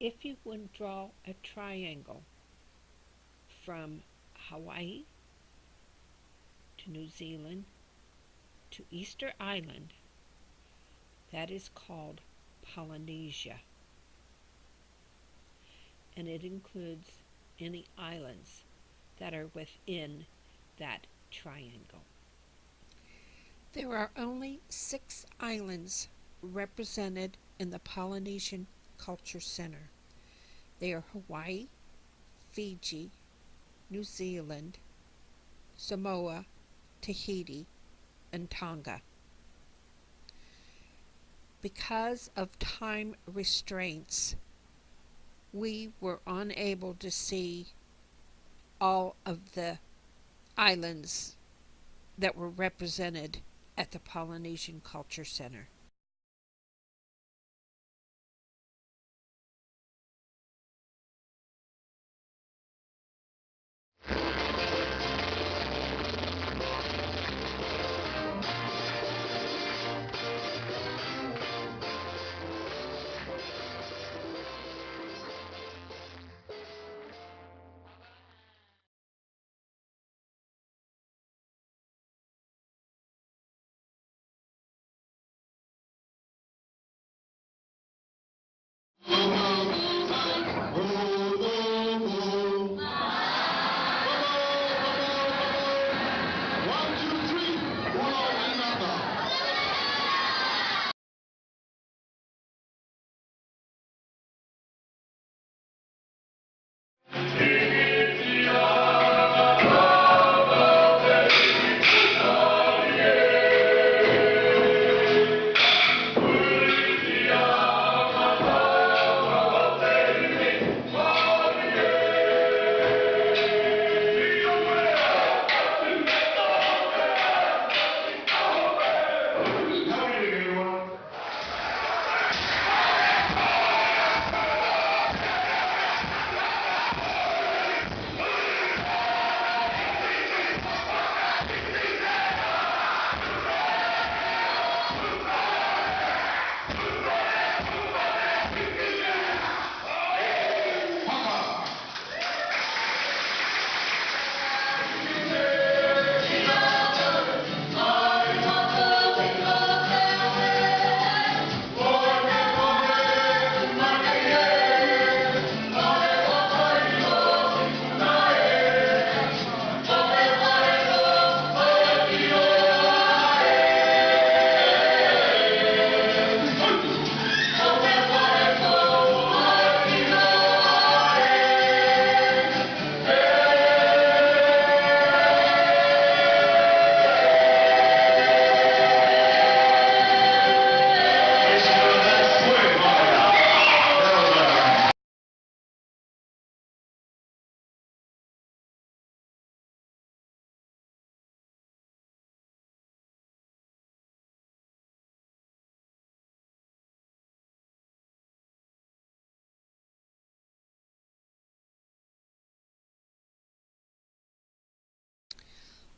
If you would draw a triangle from Hawaii to New Zealand to Easter Island, that is called Polynesia, and it includes any islands that are within that triangle. There are only 6 islands represented in the Polynesian Culture Center. They are Hawaii, Fiji, New Zealand, Samoa, Tahiti, and Tonga. Because of time restraints, we were unable to see all of the islands that were represented at the Polynesian Culture Center.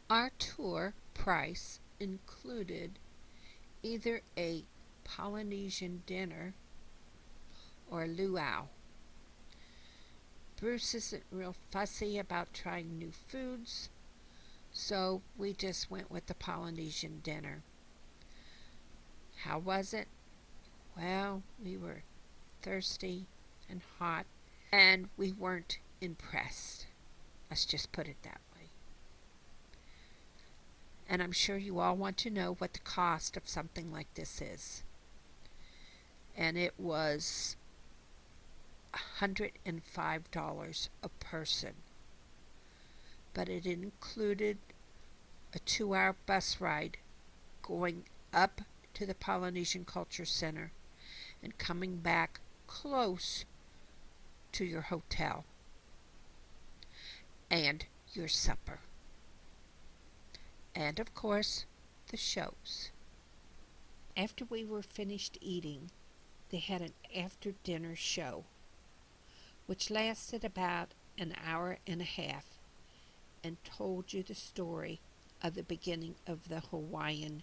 Our tour price included either a Polynesian dinner or a luau. Bruce isn't real fussy about trying new foods, so we just went with the Polynesian dinner. How was it? Well, we were thirsty and hot, and we weren't impressed. Let's just put it that way. And I'm sure you all want to know what the cost of something like this is. And it was $105 a person. But it included a 2-hour bus ride going up to the Polynesian Culture Center and coming back close to your hotel and your supper. And of course, the shows. After we were finished eating, they had an after-dinner show, which lasted about an hour and a half and told you the story of the beginning of the Hawaiian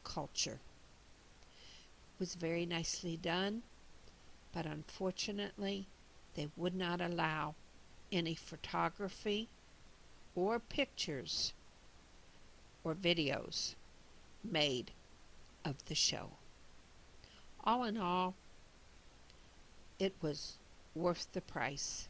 culture. It was very nicely done, but unfortunately, They would not allow any photography or pictures or videos made of the show. All in all, it was worth the price.